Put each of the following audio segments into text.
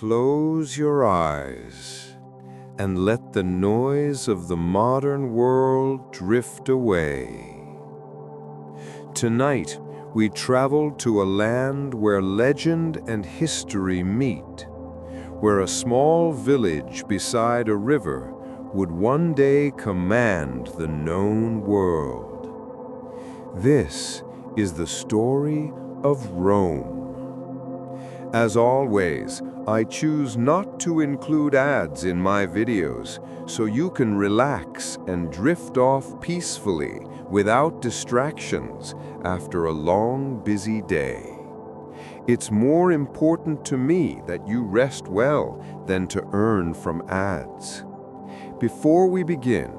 Close your eyes and let the noise of the modern world drift away. Tonight, we travel to a land where legend and history meet, where a small village beside a river would one day command the known world. This is the story of Rome. As always, I choose not to include ads in my videos, so you can relax and drift off peacefully without distractions after a long, busy day. It's more important to me that you rest well than to earn from ads. Before we begin,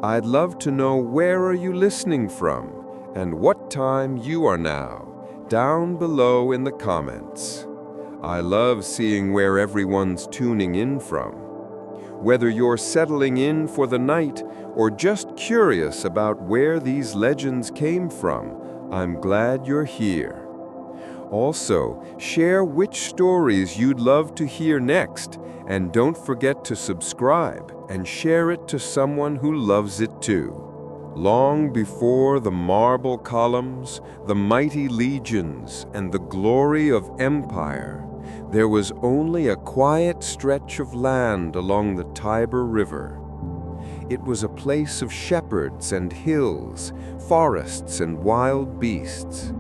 I'd love to know where are you listening from and what time you are now, down below in the comments. I love seeing where everyone's tuning in from. Whether you're settling in for the night or just curious about where these legends came from, I'm glad you're here. Also, share which stories you'd love to hear next, and don't forget to subscribe and share it to someone who loves it too. Long before the marble columns, the mighty legions, and the glory of empire, there was only a quiet stretch of land along the Tiber River. It was a place of shepherds and hills, forests and wild beasts.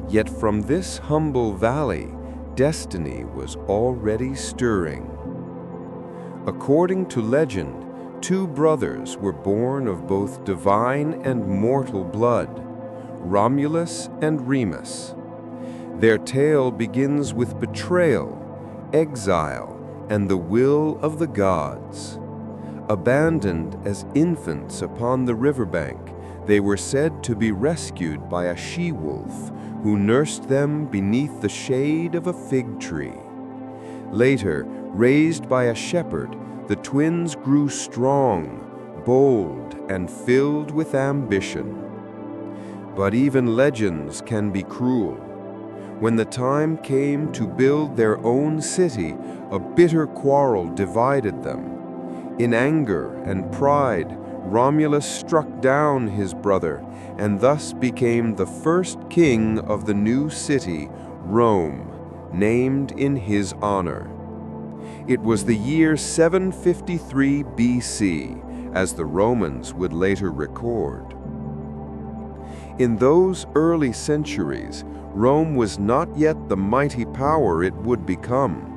Yet from this humble valley, destiny was already stirring. According to legend, two brothers were born of both divine and mortal blood, Romulus and Remus. Their tale begins with betrayal, exile, and the will of the gods. Abandoned as infants upon the riverbank, they were said to be rescued by a she-wolf who nursed them beneath the shade of a fig tree. Later, raised by a shepherd, the twins grew strong, bold, and filled with ambition. But even legends can be cruel. When the time came to build their own city, a bitter quarrel divided them. In anger and pride, Romulus struck down his brother and thus became the first king of the new city, Rome, named in his honor. It was the year 753 BC, as the Romans would later record. In those early centuries, Rome was not yet the mighty power it would become.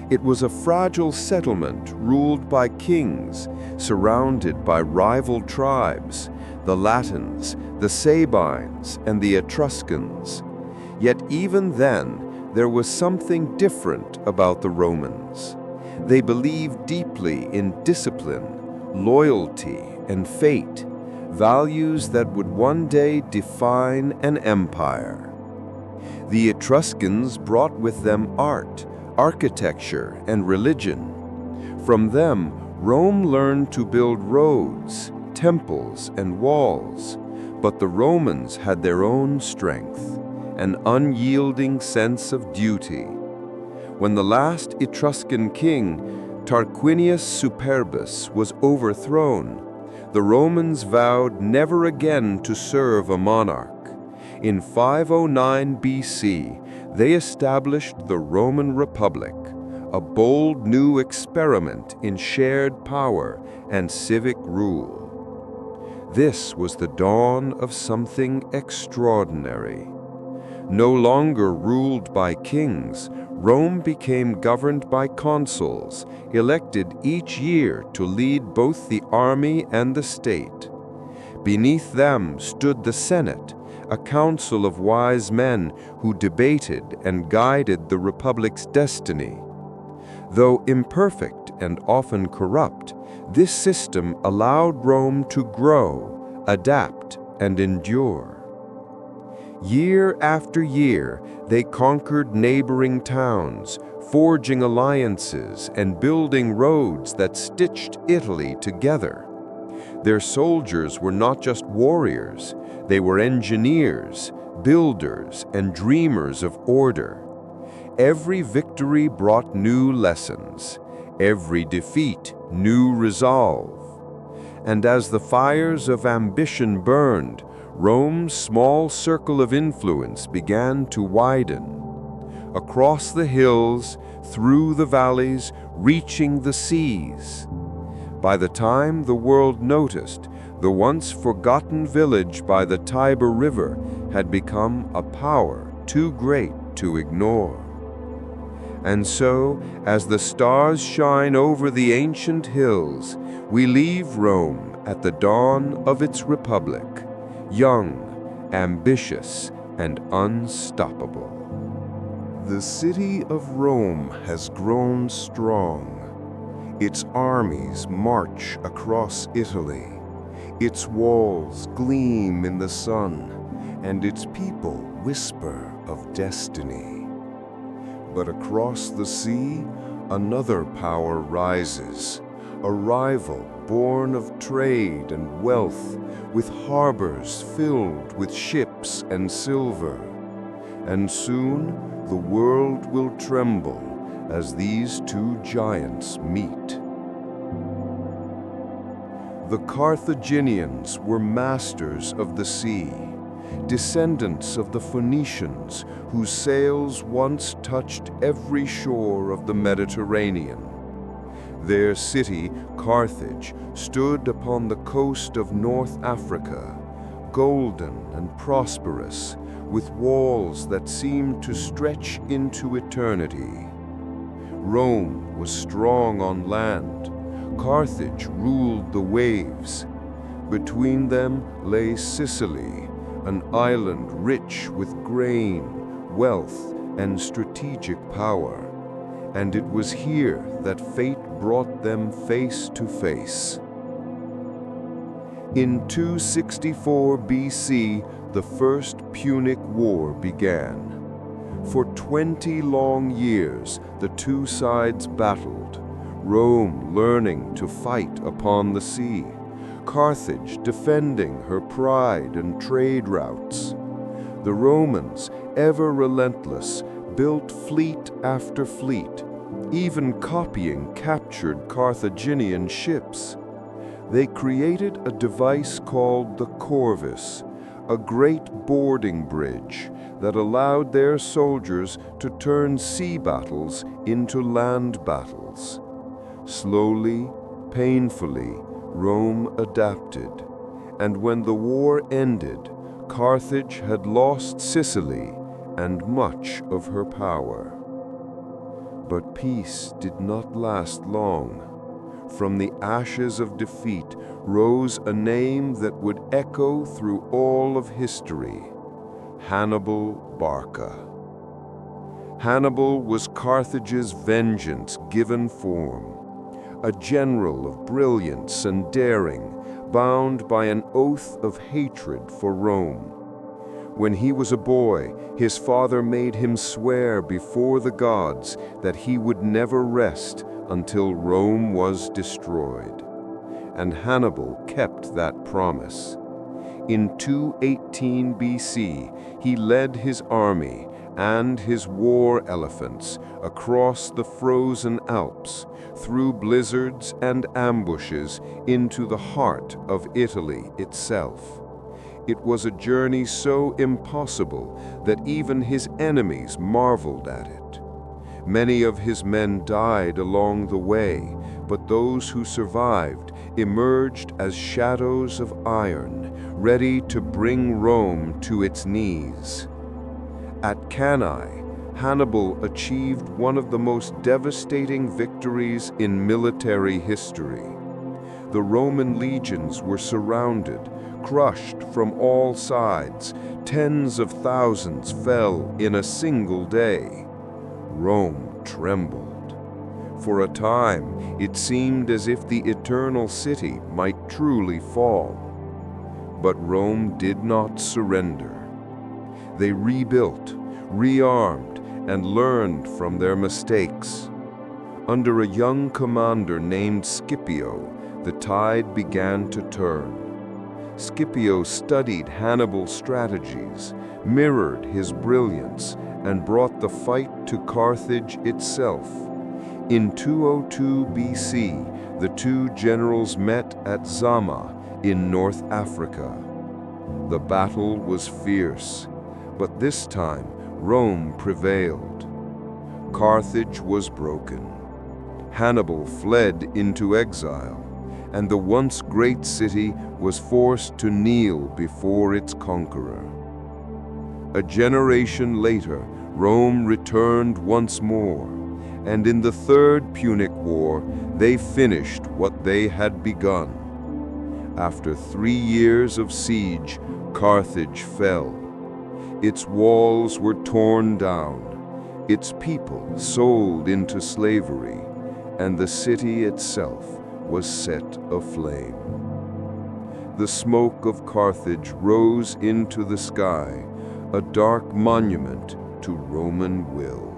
It was a fragile settlement ruled by kings, surrounded by rival tribes, the Latins, the Sabines, and the Etruscans. Yet even then, there was something different about the Romans. They believed deeply in discipline, loyalty, and fate, values that would one day define an empire. The Etruscans brought with them art, architecture, and religion. From them, Rome learned to build roads, temples, and walls. But the Romans had their own strength, an unyielding sense of duty. When the last Etruscan king, Tarquinius Superbus, was overthrown, the Romans vowed never again to serve a monarch. In 509 BC, they established the Roman Republic, a bold new experiment in shared power and civic rule. This was the dawn of something extraordinary. No longer ruled by kings, Rome became governed by consuls, elected each year to lead both the army and the state. Beneath them stood the Senate, a council of wise men who debated and guided the republic's destiny. Though imperfect and often corrupt, this system allowed Rome to grow, adapt, and endure. Year after year, they conquered neighboring towns, forging alliances and building roads that stitched Italy together. Their soldiers were not just warriors, they were engineers, builders, and dreamers of order. Every victory brought new lessons, every defeat new resolve. And as the fires of ambition burned, Rome's small circle of influence began to widen. Across the hills, through the valleys, reaching the seas. By the time the world noticed, the once forgotten village by the Tiber River had become a power too great to ignore. And so, as the stars shine over the ancient hills, we leave Rome at the dawn of its republic, young, ambitious, and unstoppable. The city of Rome has grown strong. Its armies march across Italy. Its walls gleam in the sun, and its people whisper of destiny. But across the sea, another power rises, a rival born of trade and wealth, with harbors filled with ships and silver. And soon the world will tremble as these two giants meet. The Carthaginians were masters of the sea, descendants of the Phoenicians whose sails once touched every shore of the Mediterranean. Their city, Carthage, stood upon the coast of North Africa, golden and prosperous, with walls that seemed to stretch into eternity. Rome was strong on land. Carthage ruled the waves. Between them lay Sicily, an island rich with grain, wealth, and strategic power. And it was here that fate brought them face to face. In 264 BC, the First Punic War began. For 20 long years, the two sides battled, Rome learning to fight upon the sea, Carthage defending her pride and trade routes. The Romans, ever relentless, built fleet after fleet, even copying captured Carthaginian ships. They created a device called the corvus, a great boarding bridge that allowed their soldiers to turn sea battles into land battles. Slowly, painfully, Rome adapted, and when the war ended, Carthage had lost Sicily and much of her power. But peace did not last long. From the ashes of defeat rose a name that would echo through all of history: Hannibal Barca. Hannibal was Carthage's vengeance given form, a general of brilliance and daring, bound by an oath of hatred for Rome. When he was a boy, his father made him swear before the gods that he would never rest until Rome was destroyed. And Hannibal kept that promise. In 218 BC, he led his army and his war elephants across the frozen Alps, through blizzards and ambushes into the heart of Italy itself. It was a journey so impossible that even his enemies marveled at it. Many of his men died along the way, but those who survived emerged as shadows of iron, ready to bring Rome to its knees. At Cannae, Hannibal achieved one of the most devastating victories in military history. The Roman legions were surrounded, crushed from all sides. Tens of thousands fell in a single day. Rome trembled. For a time, it seemed as if the eternal city might truly fall. But Rome did not surrender. They rebuilt, rearmed, and learned from their mistakes. Under a young commander named Scipio, the tide began to turn. Scipio studied Hannibal's strategies, mirrored his brilliance, and brought the fight to Carthage itself. In 202 BC, the two generals met at Zama in North Africa. The battle was fierce, but this time Rome prevailed. Carthage was broken. Hannibal fled into exile, and the once great city was forced to kneel before its conqueror. A generation later, Rome returned once more, and in the Third Punic War, they finished what they had begun. After 3 years of siege, Carthage fell. Its walls were torn down, its people sold into slavery, and the city itself was set aflame. The smoke of Carthage rose into the sky, a dark monument to Roman will.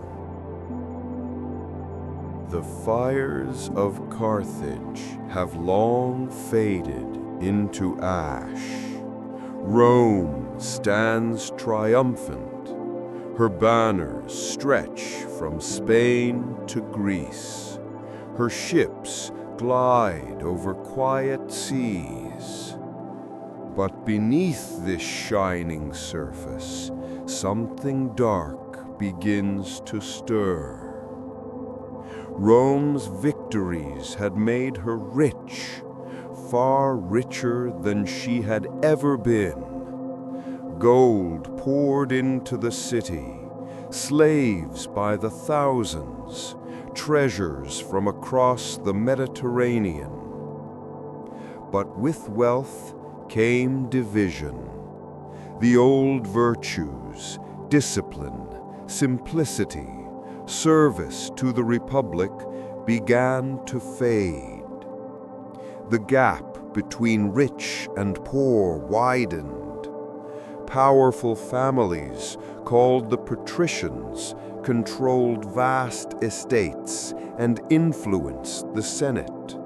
The fires of Carthage have long faded into ash. Rome stands triumphant. Her banners stretch from Spain to Greece. Her ships glide over quiet seas. But beneath this shining surface, something dark begins to stir. Rome's victories had made her rich, far richer than she had ever been. Gold poured into the city, slaves by the thousands, treasures from across the Mediterranean. But with wealth came division. The old virtues, discipline, simplicity, service to the Republic began to fade. The gap between rich and poor widened. Powerful families, called the patricians, controlled vast estates and influenced the Senate.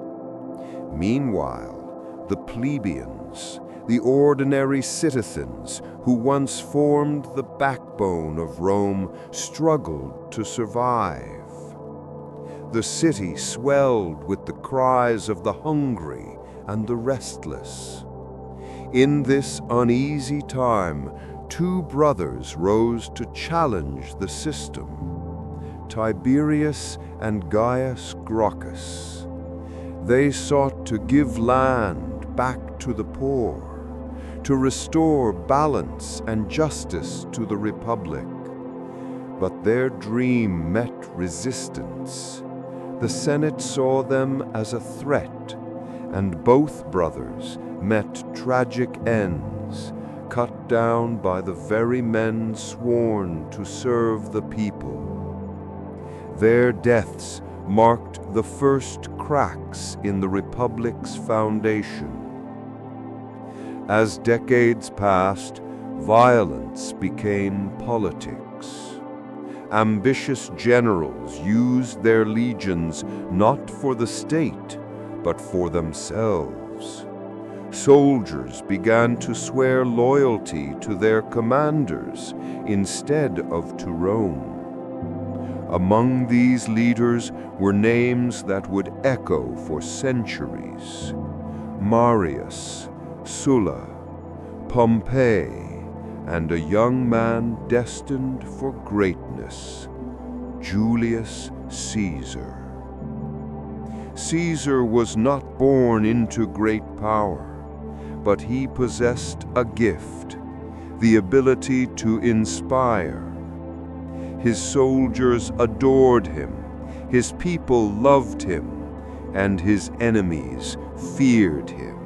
Meanwhile, the plebeians, the ordinary citizens who once formed the backbone of Rome, struggled to survive. The city swelled with the cries of the hungry and the restless. In this uneasy time, two brothers rose to challenge the system: Tiberius and Gaius Gracchus. They sought to give land back to the poor, to restore balance and justice to the Republic. But their dream met resistance. The Senate saw them as a threat, and both brothers met tragic ends, cut down by the very men sworn to serve the people. Their deaths marked the first cracks in the Republic's foundation. As decades passed, violence became politics. Ambitious generals used their legions not for the state, but for themselves. Soldiers began to swear loyalty to their commanders instead of to Rome. Among these leaders were names that would echo for centuries: Marius, Sulla, Pompey, and a young man destined for greatness, Julius Caesar. Caesar was not born into great power, but he possessed a gift, the ability to inspire. His soldiers adored him, his people loved him, and his enemies feared him.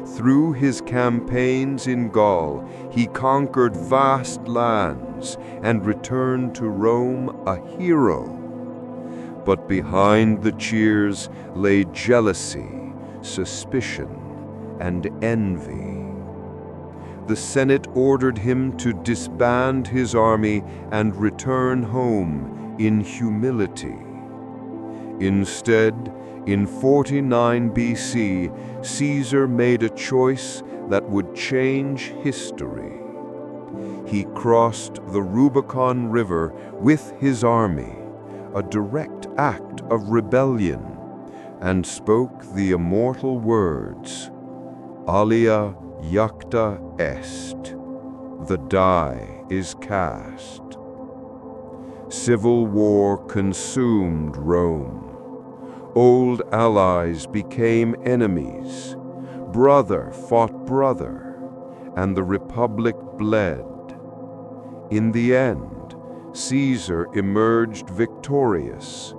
Through his campaigns in Gaul, he conquered vast lands and returned to Rome a hero. But behind the cheers lay jealousy, suspicion, and envy. The Senate ordered him to disband his army and return home in humility. Instead, in 49 BC, Caesar made a choice that would change history. He crossed the Rubicon River with his army, a direct act of rebellion, and spoke the immortal words, Alia jacta est, the die is cast. Civil war consumed Rome. Old allies became enemies. Brother fought brother, and the republic bled. In the end, Caesar emerged victorious,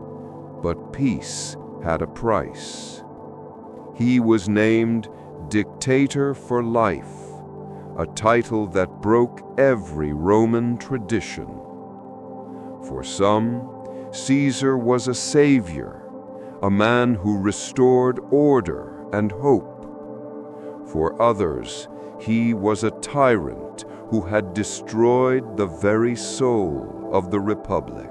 but peace had a price. He was named Dictator for Life, a title that broke every Roman tradition. For some, Caesar was a savior, a man who restored order and hope. For others, he was a tyrant who had destroyed the very soul of the Republic.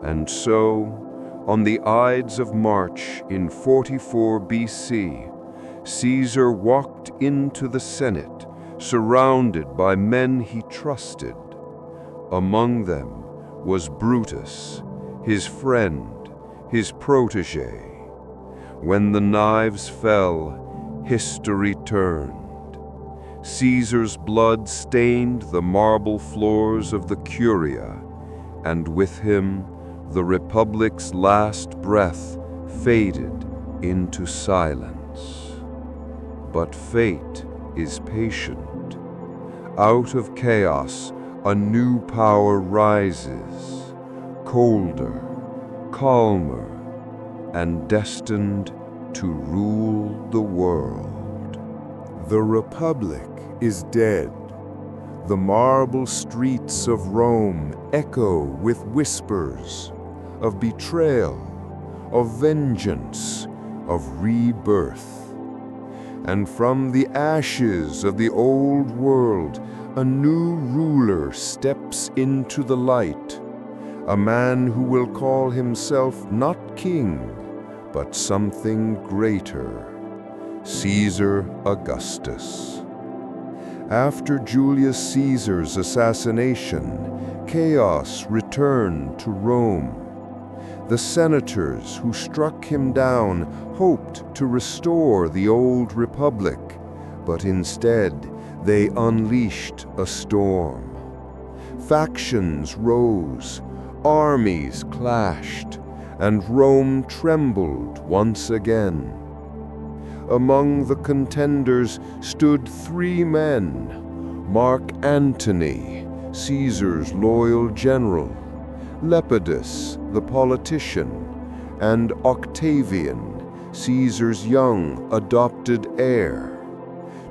And so, on the Ides of March in 44 BC, Caesar walked into the Senate, surrounded by men he trusted. Among them was Brutus, his friend, his protege. When the knives fell, history turned. Caesar's blood stained the marble floors of the Curia, and with him, the Republic's last breath faded into silence. But fate is patient. Out of chaos, a new power rises, colder, calmer, and destined to rule the world. The Republic is dead. The marble streets of Rome echo with whispers of betrayal, of vengeance, of rebirth. And from the ashes of the old world, a new ruler steps into the light, a man who will call himself not king, but something greater, Caesar Augustus. After Julius Caesar's assassination, chaos returned to Rome. The senators who struck him down hoped to restore the old republic, but instead they unleashed a storm. Factions rose, armies clashed, and Rome trembled once again. Among the contenders stood three men: Mark Antony, Caesar's loyal general, Lepidus, the politician, and Octavian, Caesar's young adopted heir.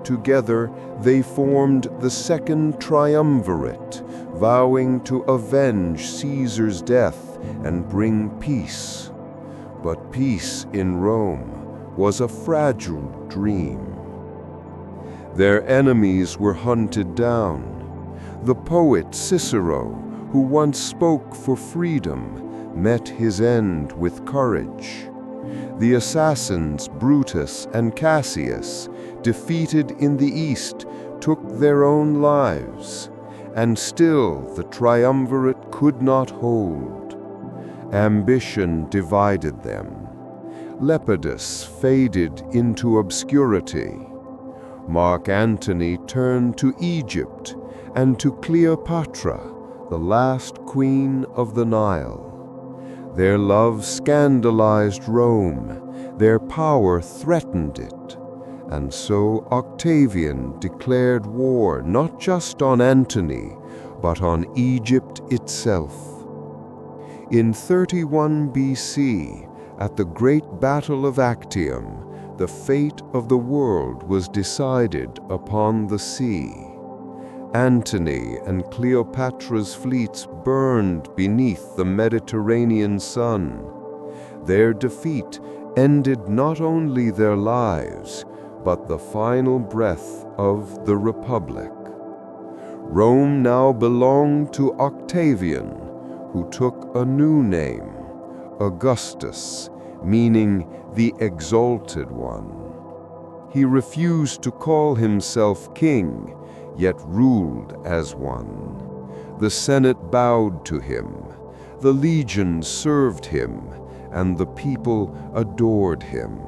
Together, they formed the Second Triumvirate, vowing to avenge Caesar's death and bring peace. But peace in Rome was a fragile dream. Their enemies were hunted down. The poet Cicero, who once spoke for freedom, met his end with courage. The assassins Brutus and Cassius, defeated in the East, took their own lives, and still the triumvirate could not hold. Ambition divided them. Lepidus faded into obscurity. Mark Antony turned to Egypt and to Cleopatra, the last queen of the Nile. Their love scandalized Rome, their power threatened it, and so Octavian declared war not just on Antony, but on Egypt itself. In 31 BC, at the great Battle of Actium, the fate of the world was decided upon the sea. Antony and Cleopatra's fleets burned beneath the Mediterranean sun. Their defeat ended not only their lives, but the final breath of the Republic. Rome now belonged to Octavian, who took a new name, Augustus, meaning the Exalted One. He refused to call himself king, yet ruled as one. The Senate bowed to him, the legions served him, and the people adored him.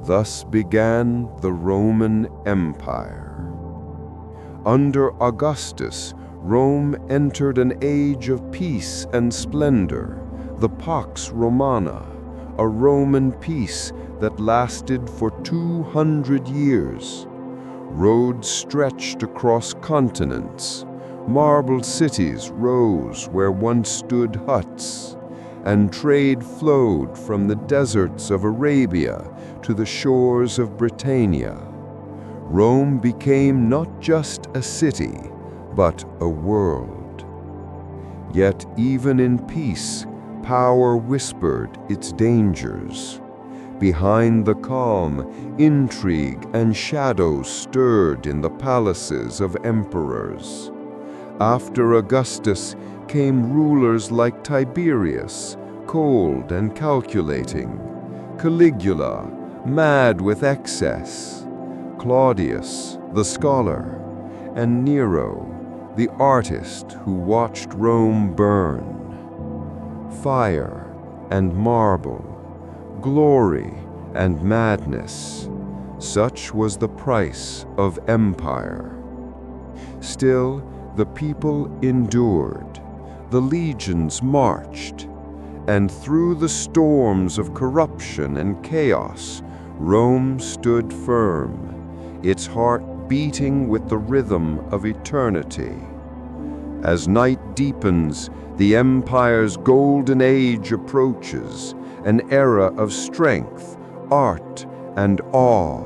Thus began the Roman Empire. Under Augustus, Rome entered an age of peace and splendor, the Pax Romana, a Roman peace that lasted for 200 years. Roads stretched across continents, marble cities rose where once stood huts, and trade flowed from the deserts of Arabia to the shores of Britannia. Rome became not just a city, but a world. Yet even in peace, power whispered its dangers. Behind the calm, intrigue and shadows stirred in the palaces of emperors. After Augustus came rulers like Tiberius, cold and calculating, Caligula, mad with excess, Claudius, the scholar, and Nero, the artist who watched Rome burn. Fire and marble, glory and madness, such was the price of empire. Still, the people endured, the legions marched, and through the storms of corruption and chaos, Rome stood firm, its heart beating with the rhythm of eternity. As night deepens, the empire's golden age approaches, an era of strength, art, and awe.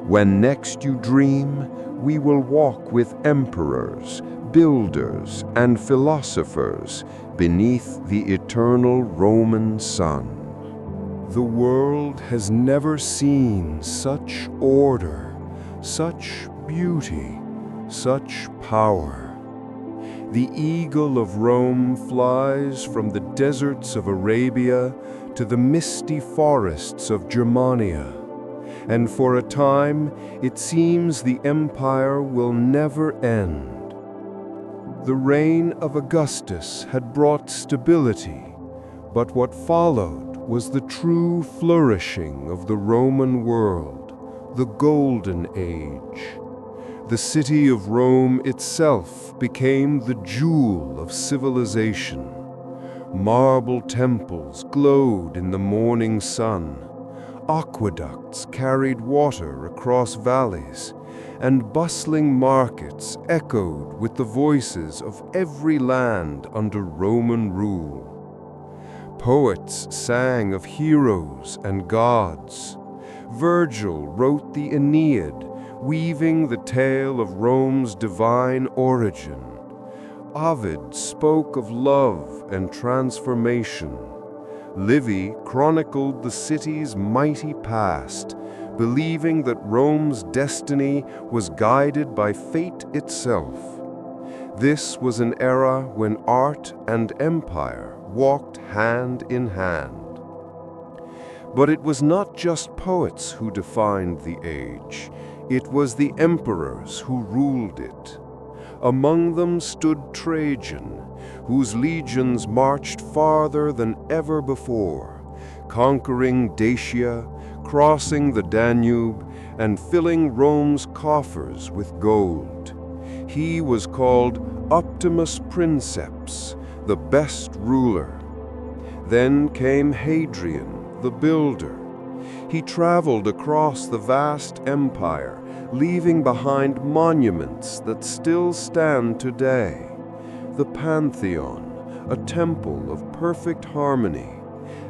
When next you dream, we will walk with emperors, builders, and philosophers beneath the eternal Roman sun. The world has never seen such order, such beauty, such power. The eagle of Rome flies from the deserts of Arabia to the misty forests of Germania, and for a time it seems the empire will never end. The reign of Augustus had brought stability, but what followed was the true flourishing of the Roman world, the Golden Age. The city of Rome itself became the jewel of civilization. Marble temples glowed in the morning sun. Aqueducts carried water across valleys, and bustling markets echoed with the voices of every land under Roman rule. Poets sang of heroes and gods. Virgil wrote the Aeneid, weaving the tale of Rome's divine origin. Ovid spoke of love and transformation. Livy chronicled the city's mighty past, believing that Rome's destiny was guided by fate itself. This was an era when art and empire walked hand in hand. But it was not just poets who defined the age. It was the emperors who ruled it. Among them stood Trajan, whose legions marched farther than ever before, conquering Dacia, crossing the Danube, and filling Rome's coffers with gold. He was called Optimus Princeps, the best ruler. Then came Hadrian, the builder. He traveled across the vast empire, leaving behind monuments that still stand today. The Pantheon, a temple of perfect harmony,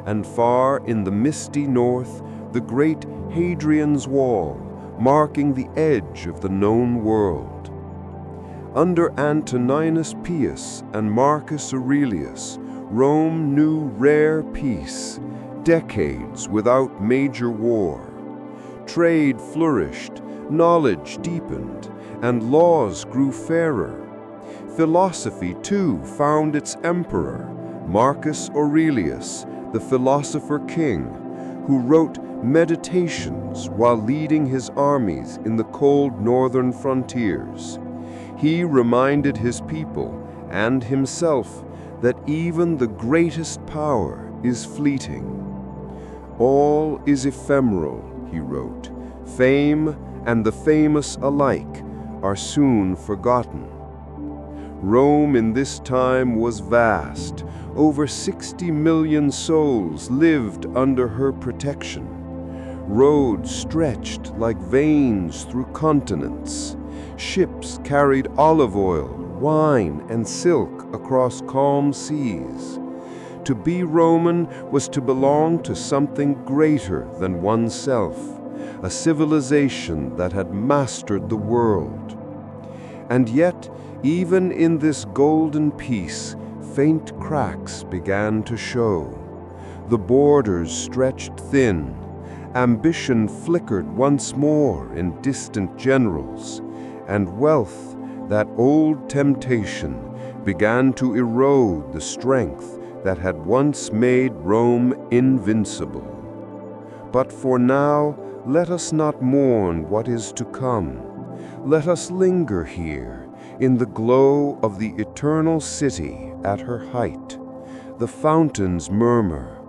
and far in the misty north, the great Hadrian's Wall, marking the edge of the known world. Under Antoninus Pius and Marcus Aurelius, Rome knew rare peace, decades without major war. Trade flourished, knowledge deepened, and laws grew fairer. Philosophy, too, found its emperor, Marcus Aurelius, the philosopher king, who wrote meditations while leading his armies in the cold northern frontiers. He reminded his people and himself that even the greatest power is fleeting. All is ephemeral, he wrote. Fame and the famous alike are soon forgotten. Rome in this time was vast. Over 60 million souls lived under her protection. Roads stretched like veins through continents. Ships carried olive oil, wine, and silk across calm seas. To be Roman was to belong to something greater than oneself, a civilization that had mastered the world. And yet, even in this golden peace, faint cracks began to show. The borders stretched thin. Ambition flickered once more in distant generals, and wealth, that old temptation, began to erode the strength that had once made Rome invincible. But for now, let us not mourn what is to come. Let us linger here, in the glow of the eternal city at her height. The fountains murmur,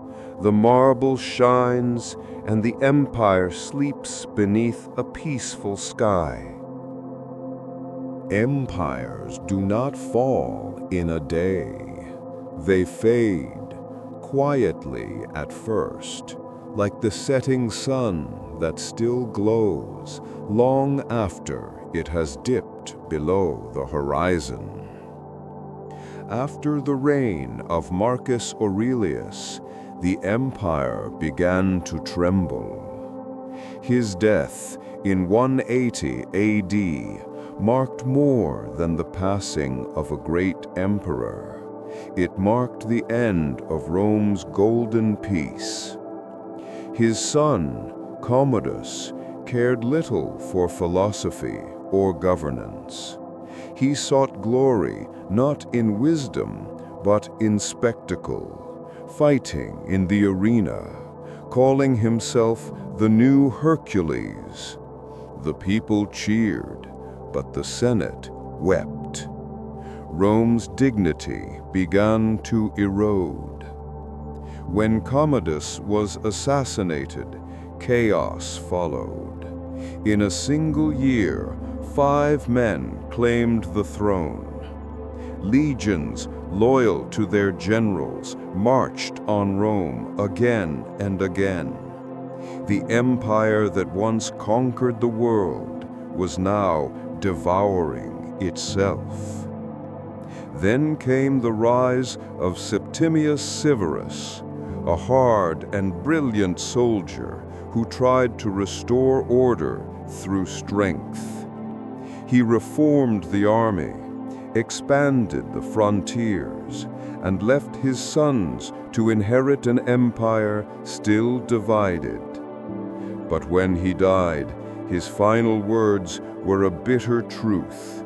the marble shines, and the empire sleeps beneath a peaceful sky. Empires do not fall in a day. They fade, quietly at first, like the setting sun that still glows long after it has dipped below the horizon. After the reign of Marcus Aurelius, the empire began to tremble. His death in 180 AD marked more than the passing of a great emperor. It marked the end of Rome's golden peace. His son, Commodus, cared little for philosophy or governance. He sought glory not in wisdom, but in spectacle, fighting in the arena, calling himself the new Hercules. The people cheered, but the Senate wept. Rome's dignity began to erode. When Commodus was assassinated, chaos followed. In a single year, 5 men claimed the throne. Legions, loyal to their generals, marched on Rome again and again. The empire that once conquered the world was now devouring itself. Then came the rise of Septimius Severus, a hard and brilliant soldier who tried to restore order through strength. He reformed the army, expanded the frontiers, and left his sons to inherit an empire still divided. But when he died, his final words were a bitter truth: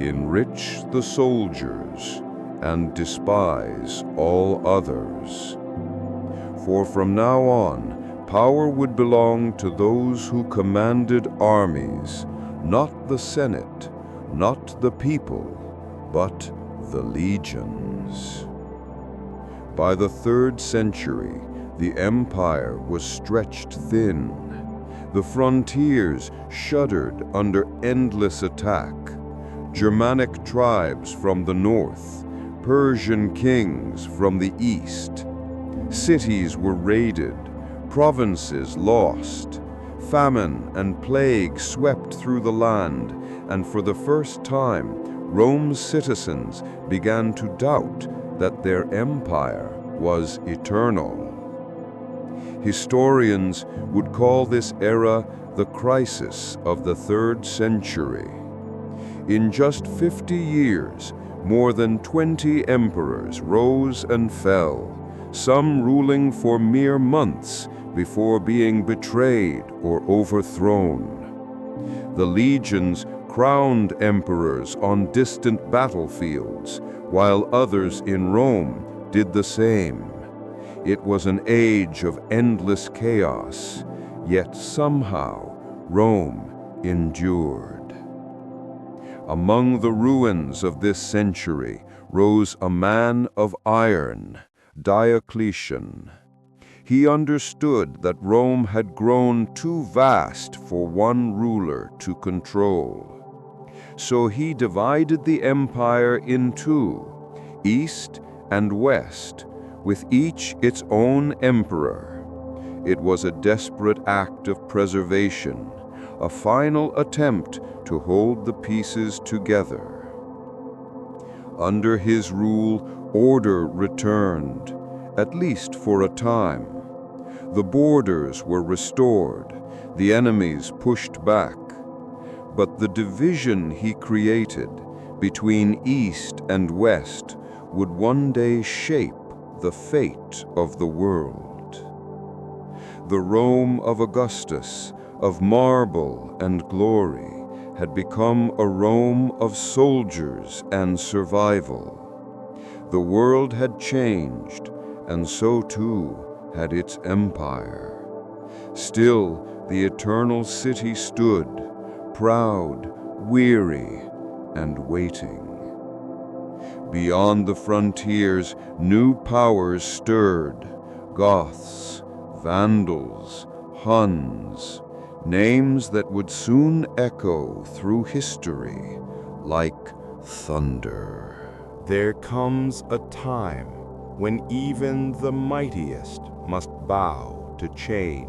enrich the soldiers and despise all others. For from now on, power would belong to those who commanded armies, not the Senate, not the people, but the legions. By the 3rd century, the empire was stretched thin. The frontiers shuddered under endless attack. Germanic tribes from the north, Persian kings from the east. Cities were raided, provinces lost. Famine and plague swept through the land, and for the first time, Rome's citizens began to doubt that their empire was eternal. Historians would call this era the crisis of the 3rd century. In just 50 years, more than 20 emperors rose and fell, some ruling for mere months before being betrayed or overthrown. The legions crowned emperors on distant battlefields, while others in Rome did the same. It was an age of endless chaos, yet somehow Rome endured. Among the ruins of this century rose a man of iron, Diocletian. He understood that Rome had grown too vast for one ruler to control. So he divided the empire in two, east and west, with each its own emperor. It was a desperate act of preservation, a final attempt to hold the pieces together. Under his rule, order returned, at least for a time. The borders were restored, the enemies pushed back. But the division he created between East and West would one day shape the fate of the world. The Rome of Augustus, of marble and glory, had become a Rome of soldiers and survival. The world had changed, and so too had its empire. Still, the eternal city stood, proud, weary, and waiting. Beyond the frontiers, new powers stirred: Goths, Vandals, Huns, names that would soon echo through history like thunder. There comes a time when even the mightiest must bow to change.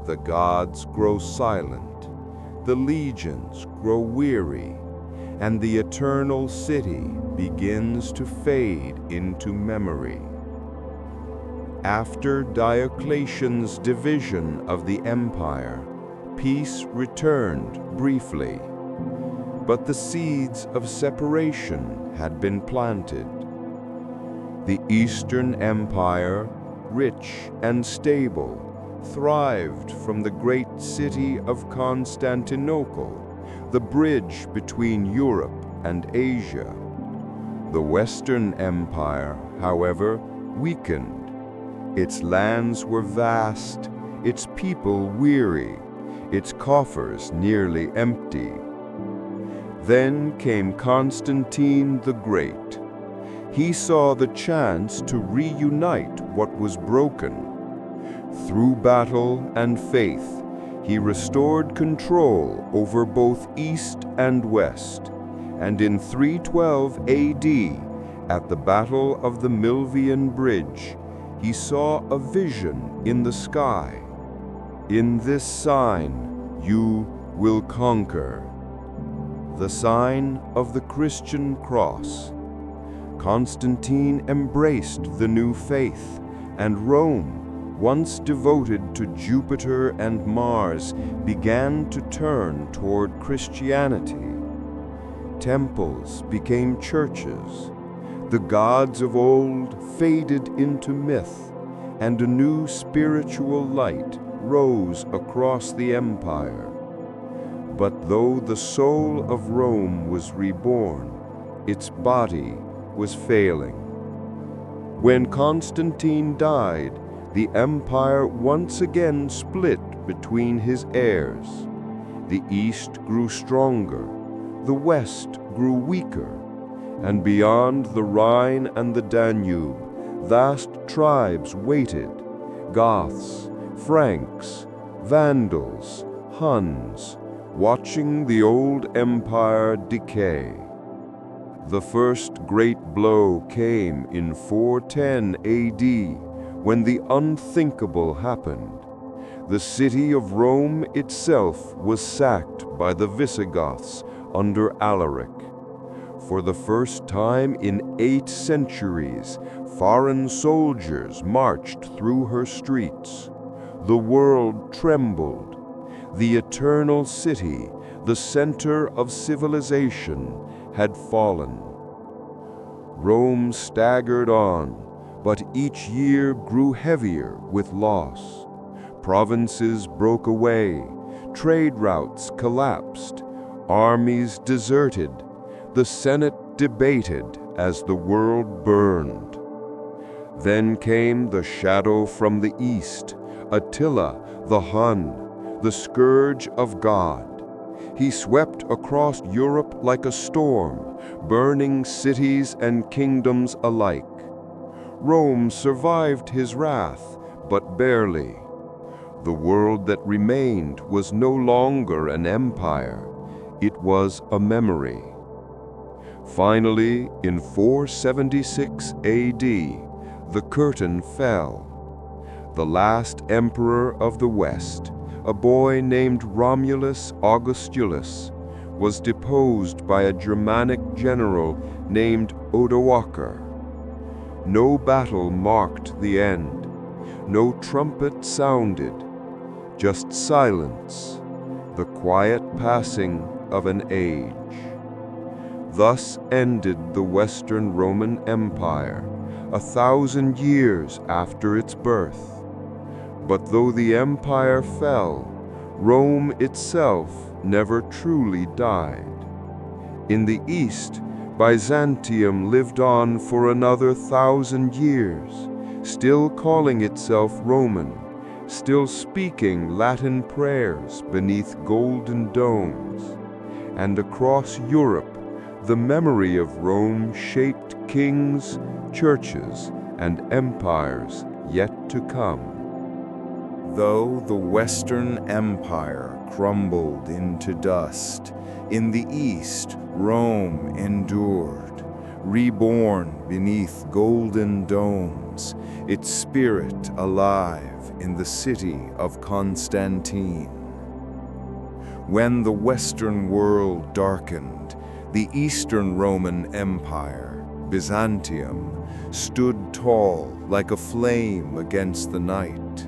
The gods grow silent, the legions grow weary, and the eternal city begins to fade into memory. After Diocletian's division of the empire, peace returned briefly, but the seeds of separation had been planted. The Eastern Empire, rich and stable, thrived from the great city of Constantinople, the bridge between Europe and Asia. The Western Empire, however, weakened. Its lands were vast, its people weary, its coffers nearly empty. Then came Constantine the Great. He saw the chance to reunite what was broken. Through battle and faith, he restored control over both East and West, and in 312 AD, at the Battle of the Milvian Bridge, he saw a vision in the sky. In this sign you will conquer. The sign of the Christian cross. Constantine embraced the new faith, and Rome, once devoted to Jupiter and Mars, began to turn toward Christianity. Temples became churches. The gods of old faded into myth, and a new spiritual light rose across the empire. But though the soul of Rome was reborn, its body was failing. When Constantine died, the empire once again split between his heirs. The East grew stronger, the West grew weaker, and beyond the Rhine and the Danube, vast tribes waited: Goths, Franks, Vandals, Huns, watching the old empire decay. The first great blow came in 410 AD, when the unthinkable happened. The city of Rome itself was sacked by the Visigoths under Alaric. For the first time in 8 centuries, foreign soldiers marched through her streets. The world trembled. The eternal city, the center of civilization, had fallen. Rome staggered on, but each year grew heavier with loss. Provinces broke away, trade routes collapsed, armies deserted, the Senate debated as the world burned. Then came the shadow from the east, Attila the Hun, the scourge of God. He swept across Europe like a storm, burning cities and kingdoms alike. Rome survived his wrath, but barely. The world that remained was no longer an empire. It was a memory. Finally, in 476 AD, the curtain fell. The last emperor of the West, a boy named Romulus Augustulus, was deposed by a Germanic general named Odoacer. No battle marked the end. No trumpet sounded. Just silence, the quiet passing of an age. Thus ended the Western Roman Empire, 1,000 years after its birth. But though the empire fell, Rome itself never truly died. In the East, Byzantium lived on for another 1,000 years, still calling itself Roman, still speaking Latin prayers beneath golden domes. And across Europe, the memory of Rome shaped kings, churches, and empires yet to come. Though the Western Empire crumbled into dust, in the East Rome endured, reborn beneath golden domes, its spirit alive in the city of Constantine. When the Western world darkened, the Eastern Roman Empire, Byzantium, stood tall like a flame against the night.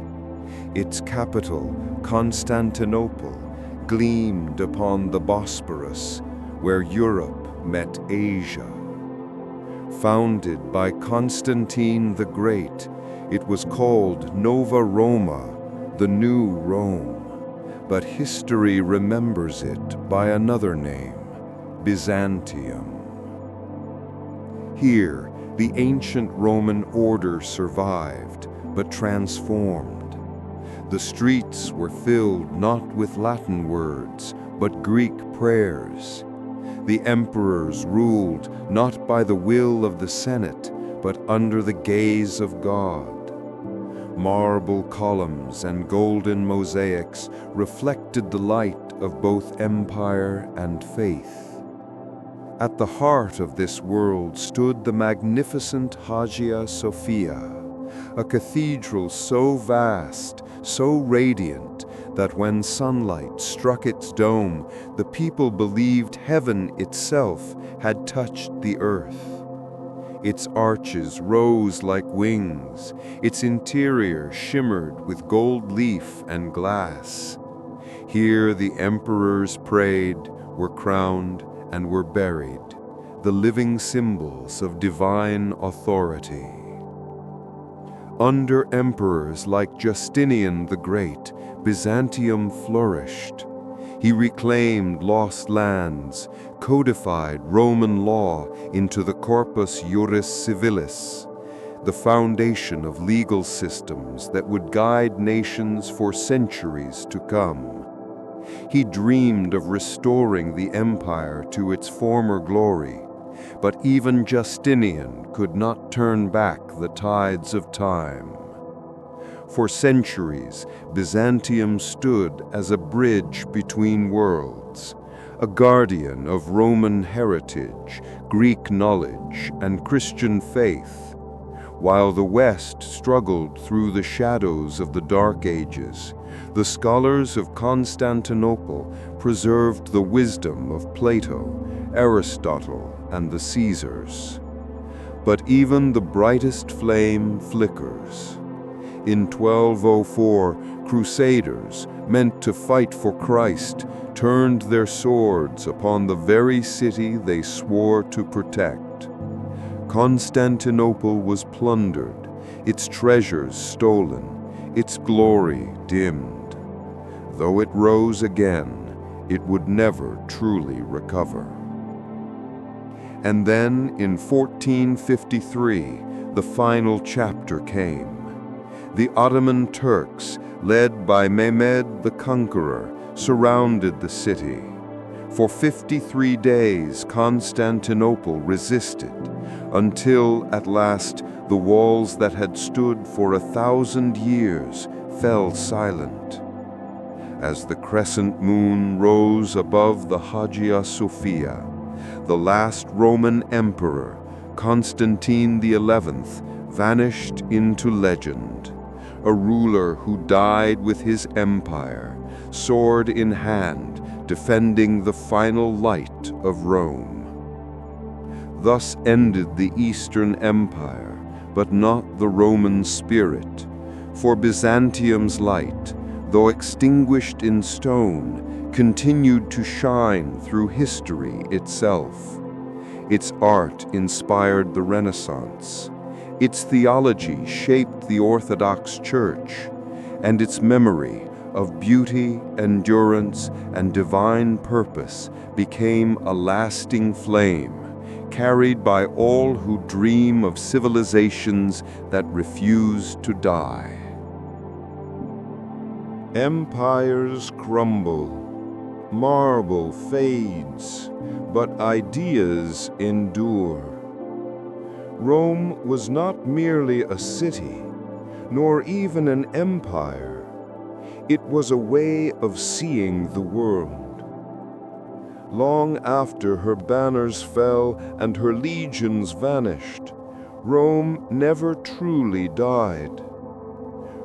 Its capital, Constantinople, gleamed upon the Bosporus, where Europe met Asia. Founded by Constantine the Great, it was called Nova Roma, the New Rome. But history remembers it by another name, Byzantium. Here, the ancient Roman order survived, but transformed. The streets were filled not with Latin words, but Greek prayers. The emperors ruled not by the will of the Senate, but under the gaze of God. Marble columns and golden mosaics reflected the light of both empire and faith. At the heart of this world stood the magnificent Hagia Sophia, a cathedral so vast, so radiant, that when sunlight struck its dome, the people believed heaven itself had touched the earth. Its arches rose like wings, its interior shimmered with gold leaf and glass. Here the emperors prayed, were crowned, and were buried, the living symbols of divine authority. Under emperors like Justinian the Great, Byzantium flourished. He reclaimed lost lands, codified Roman law into the Corpus Juris Civilis, the foundation of legal systems that would guide nations for centuries to come. He dreamed of restoring the empire to its former glory, but even Justinian could not turn back the tides of time. For centuries, Byzantium stood as a bridge between worlds, a guardian of Roman heritage, Greek knowledge, and Christian faith. While the West struggled through the shadows of the Dark Ages, the scholars of Constantinople preserved the wisdom of Plato, Aristotle, and the Caesars. But even the brightest flame flickers. In 1204, crusaders, meant to fight for Christ, turned their swords upon the very city they swore to protect. Constantinople was plundered, its treasures stolen, its glory dimmed. Though it rose again, it would never truly recover. And then, in 1453, the final chapter came. The Ottoman Turks, led by Mehmed the Conqueror, surrounded the city. For 53 days, Constantinople resisted, until, at last, the walls that had stood for 1,000 years fell silent. As the crescent moon rose above the Hagia Sophia, the last Roman emperor, Constantine XI, vanished into legend, a ruler who died with his empire, sword in hand, defending the final light of Rome. Thus ended the Eastern Empire, but not the Roman spirit, for Byzantium's light, though extinguished in stone, continued to shine through history itself. Its art inspired the Renaissance, its theology shaped the Orthodox Church, and its memory of beauty, endurance, and divine purpose became a lasting flame, carried by all who dream of civilizations that refuse to die. Empires crumble, marble fades, but ideas endure. Rome was not merely a city, nor even an empire. It was a way of seeing the world. Long after her banners fell and her legions vanished, Rome never truly died.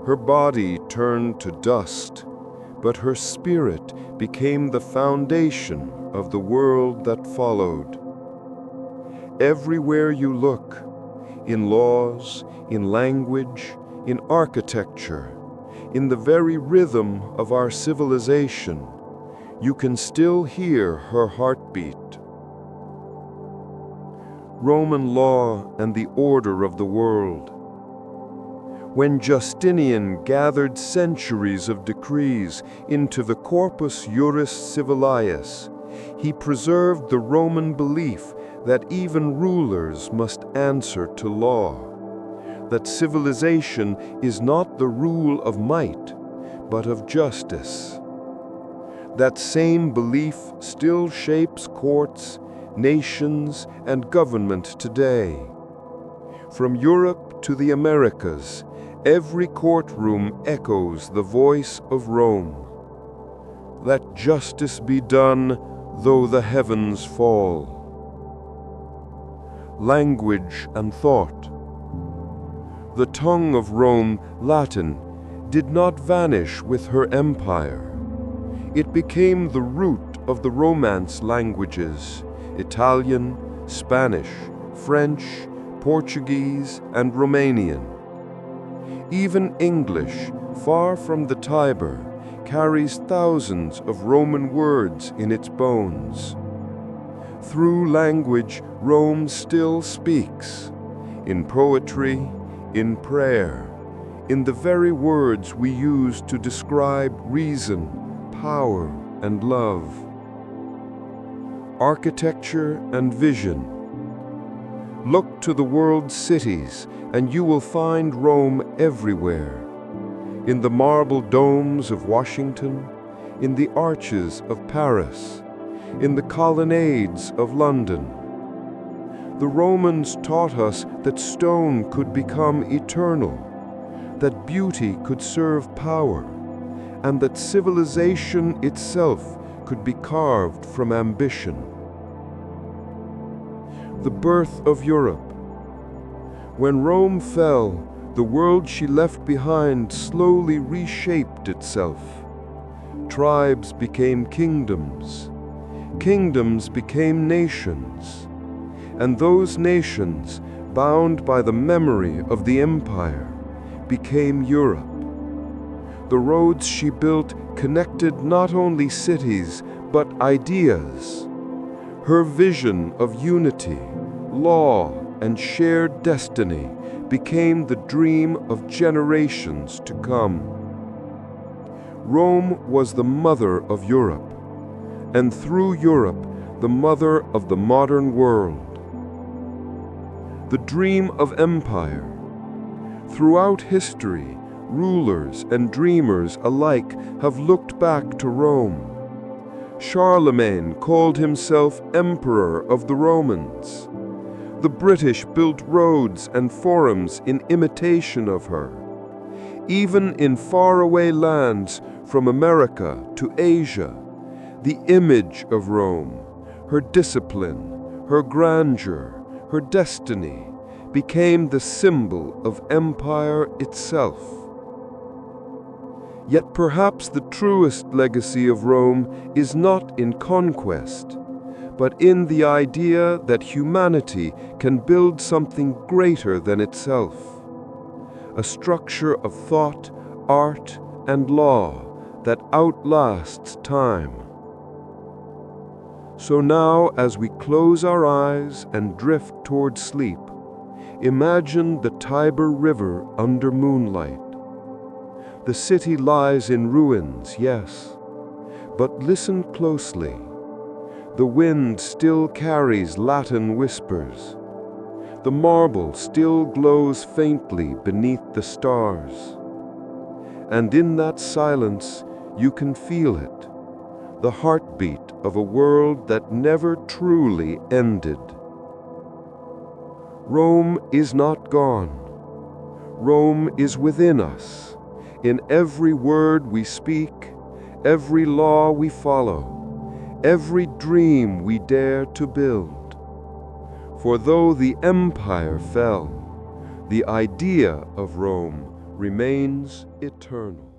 Her body turned to dust, but her spirit became the foundation of the world that followed. Everywhere you look, in laws, in language, in architecture, in the very rhythm of our civilization, you can still hear her heartbeat. Roman law and the order of the world. When Justinian gathered centuries of decrees into the Corpus Juris Civilius, he preserved the Roman belief that even rulers must answer to law, that civilization is not the rule of might, but of justice. That same belief still shapes courts, nations, and government today. From Europe to the Americas, every courtroom echoes the voice of Rome. Let justice be done, though the heavens fall. Language and thought. The tongue of Rome, Latin, did not vanish with her empire. It became the root of the Romance languages, Italian, Spanish, French, Portuguese, and Romanian. Even English, far from the Tiber, carries thousands of Roman words in its bones. Through language, Rome still speaks, in poetry, in prayer, in the very words we use to describe reason, power, and love. Architecture and vision. Look to the world's cities, and you will find Rome everywhere. In the marble domes of Washington, in the arches of Paris, in the colonnades of London. The Romans taught us that stone could become eternal, that beauty could serve power, and that civilization itself could be carved from ambition. The birth of Europe. When Rome fell, the world she left behind slowly reshaped itself. Tribes became kingdoms. Kingdoms became nations. And those nations, bound by the memory of the empire, became Europe. The roads she built connected not only cities, but ideas. Her vision of unity, law, and shared destiny became the dream of generations to come. Rome was the mother of Europe, and through Europe, the mother of the modern world. The dream of empire. Throughout history, rulers and dreamers alike have looked back to Rome. Charlemagne called himself Emperor of the Romans. The British built roads and forums in imitation of her. Even in faraway lands from America to Asia, the image of Rome, her discipline, her grandeur, her destiny, became the symbol of empire itself. Yet perhaps the truest legacy of Rome is not in conquest, but in the idea that humanity can build something greater than itself, a structure of thought, art, and law that outlasts time. So now, as we close our eyes and drift toward sleep, imagine the Tiber River under moonlight. The city lies in ruins, yes, but listen closely. The wind still carries Latin whispers. The marble still glows faintly beneath the stars. And in that silence, you can feel it, the heartbeat of a world that never truly ended. Rome is not gone. Rome is within us, in every word we speak, every law we follow, every dream we dare to build. For though the empire fell, the idea of Rome remains eternal.